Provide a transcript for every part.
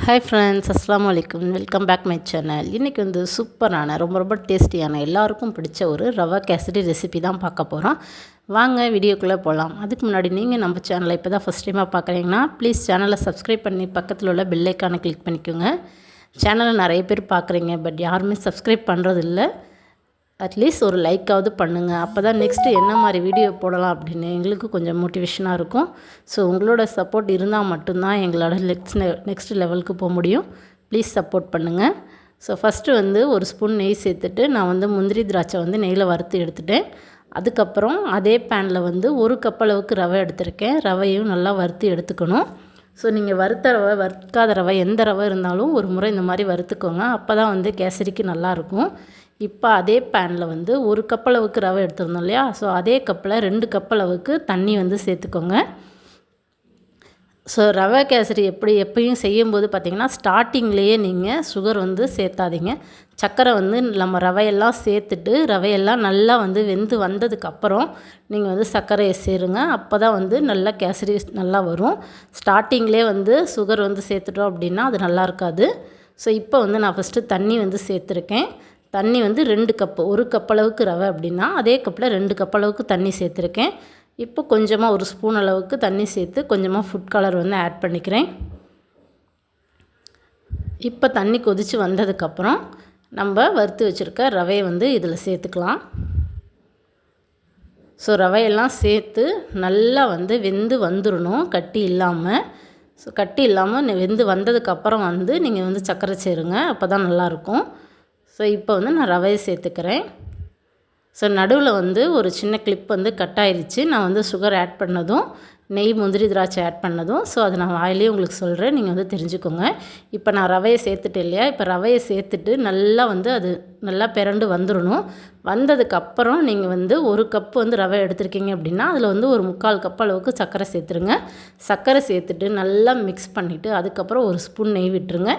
Hi friends, அஸ்ஸலாமு அலைக்கும். Welcome back my channel. இன்றைக்கி வந்து சூப்பரான ரொம்ப டேஸ்டியான எல்லாருக்கும் பிடிச்ச ஒரு ரவா கேசரி ரெசிபி தான் பார்க்க போகிறோம். வாங்க வீடியோக்குள்ளே போகலாம். அதுக்கு முன்னாடி நீங்கள் நம்ம சேனலை இப்போ தான் ஃபஸ்ட் டைமாக பார்க்குறீங்கன்னா ப்ளீஸ் சேனலை சப்ஸ்கிரைப் பண்ணி பக்கத்தில் உள்ள பெல் ஐக்கானை கிளிக் பண்ணிக்கோங்க. சேனலை நிறைய பேர் பார்க்குறீங்க, பட் யாருமே சப்ஸ்கிரைப் பண்ணுறது இல்லை. அட்லீஸ்ட் ஒரு லைக்காவது பண்ணுங்கள். அப்போ தான் நெக்ஸ்ட்டு என்ன மாதிரி வீடியோ போடலாம் அப்படின்னு எங்களுக்கு கொஞ்சம் மோட்டிவேஷனாக இருக்கும். ஸோ உங்களோட சப்போர்ட் இருந்தால் மட்டும்தான் எங்களோட நெக்ஸ்ட் லெவலுக்கு போக முடியும். ப்ளீஸ் சப்போர்ட் பண்ணுங்கள். ஸோ ஃபஸ்ட்டு வந்து ஒரு ஸ்பூன் நெய் சேர்த்துட்டு நான் வந்து முந்திரி திராட்சை வந்து நெய்யில் வறுத்து எடுத்துட்டேன். அதுக்கப்புறம் அதே பேனில் வந்து ஒரு கப் அளவுக்கு ரவை எடுத்திருக்கேன். ரவையும் நல்லா வறுத்து எடுத்துக்கணும். ஸோ நீங்கள் வறுத்த ரவை வறுக்காத ரவை எந்த ரவை இருந்தாலும் ஒரு முறை இந்த மாதிரி வறுத்துக்கோங்க. அப்போ தான் வந்து கேசரிக்கு நல்லாயிருக்கும். இப்போ அதே பேனில் வந்து ஒரு கப் அளவுக்கு ரவை எடுத்துருந்தோம் இல்லையா, ஸோ அதே கப்பில் 2 கப் அளவுக்கு தண்ணி வந்து சேர்த்துக்கோங்க. ஸோ ரவை கேசரி எப்பயும் செய்யும்போது பார்த்திங்கன்னா ஸ்டார்டிங்லேயே நீங்கள் சுகர் வந்து சேர்த்தாதீங்க. சர்க்கரை வந்து நம்ம ரவையெல்லாம் சேர்த்துட்டு ரவையெல்லாம் நல்லா வந்து வெந்து வந்ததுக்கப்புறம் நீங்கள் வந்து சர்க்கரையை சேருங்க. அப்போ தான் வந்து நல்லா கேசரி நல்லா வரும். ஸ்டார்டிங்லேயே வந்து சுகர் வந்து சேர்த்துட்டோம் அப்படின்னா அது நல்லா இருக்காது. ஸோ இப்போ வந்து நான் ஃபஸ்ட்டு தண்ணி வந்து சேர்த்துருக்கேன். தண்ணி வந்து 2 கப்பு, ஒரு கப் அளவுக்கு ரவை அப்படின்னா அதே கப்பில் 2 கப் அளவுக்கு தண்ணி சேர்த்துருக்கேன். இப்போ கொஞ்சமாக ஒரு ஸ்பூன் அளவுக்கு தண்ணி சேர்த்து கொஞ்சமாக ஃபுட் கலர் வந்து ஆட் பண்ணிக்கிறேன். இப்போ தண்ணி கொதித்து வந்ததுக்கப்புறம் நம்ம வறுத்து வச்சுருக்க ரவையை வந்து இதில் சேர்த்துக்கலாம். ஸோ ரவையெல்லாம் சேர்த்து நல்லா வந்து வெந்து வந்துடணும், கட்டி இல்லாமல். ஸோ கட்டி இல்லாமல் வெந்து வந்ததுக்கப்புறம் வந்து நீங்கள் வந்து சர்க்கரை சேருங்க, அப்போ தான் நல்லாயிருக்கும். ஸோ இப்போ வந்து நான் ரவையை சேர்த்துக்கிறேன். ஸோ நடுவில் வந்து ஒரு சின்ன கிளிப் வந்து கட் ஆயிடுச்சு. நான் வந்து சுகர் ஆட் பண்ணதும் நெய் முந்திரி திராட்சை ஆட் பண்ணதும். ஸோ அதை நான் வாயிலேயே உங்களுக்கு சொல்கிறேன், நீங்கள் வந்து தெரிஞ்சுக்கோங்க. இப்போ நான் ரவையை சேர்த்துட்டு இல்லையா, இப்போ ரவையை சேர்த்துட்டு நல்லா வந்து அது நல்லா பிறண்டு வந்துடணும். வந்ததுக்கப்புறம் நீங்கள் வந்து ஒரு கப்பு வந்து ரவை எடுத்துருக்கீங்க அப்படின்னா அதில் வந்து ஒரு 3/4 கப் அளவுக்கு சர்க்கரை சேர்த்துருங்க. சர்க்கரை சேர்த்துட்டு நல்லா மிக்ஸ் பண்ணிவிட்டு அதுக்கப்புறம் ஒரு ஸ்பூன் நெய் விட்டுருங்க.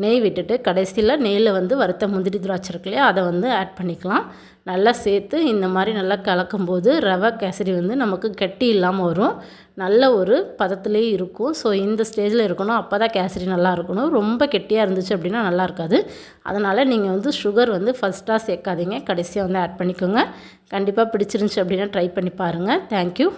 நெய் விட்டுட்டு கடைசியில் நெய்யில் வந்து வறுத்த முந்திரி திராட்சை இருக்கு இல்லையா, அதை வந்து ஆட் பண்ணிக்கலாம். நல்லா சேர்த்து இந்த மாதிரி நல்லா கலக்கும்போது ரவை கேசரி வந்து நமக்கு கட்டி இல்லாமல் வரும். நல்ல ஒரு பதத்துலேயே இருக்கும். ஸோ இந்த ஸ்டேஜில் இருக்கணும், அப்போ தான் கேசரி நல்லா இருக்கணும். ரொம்ப கெட்டியாக இருந்துச்சு அப்படின்னா நல்லா இருக்காது. அதனால் நீங்கள் வந்து சுகர் வந்து ஃபஸ்ட்டாக சேர்க்காதீங்க, கடைசியாக வந்து ஆட் பண்ணிக்கோங்க. கண்டிப்பாக பிடிச்சிருந்துச்சி அப்படின்னா ட்ரை பண்ணி பாருங்கள். தேங்க்யூ.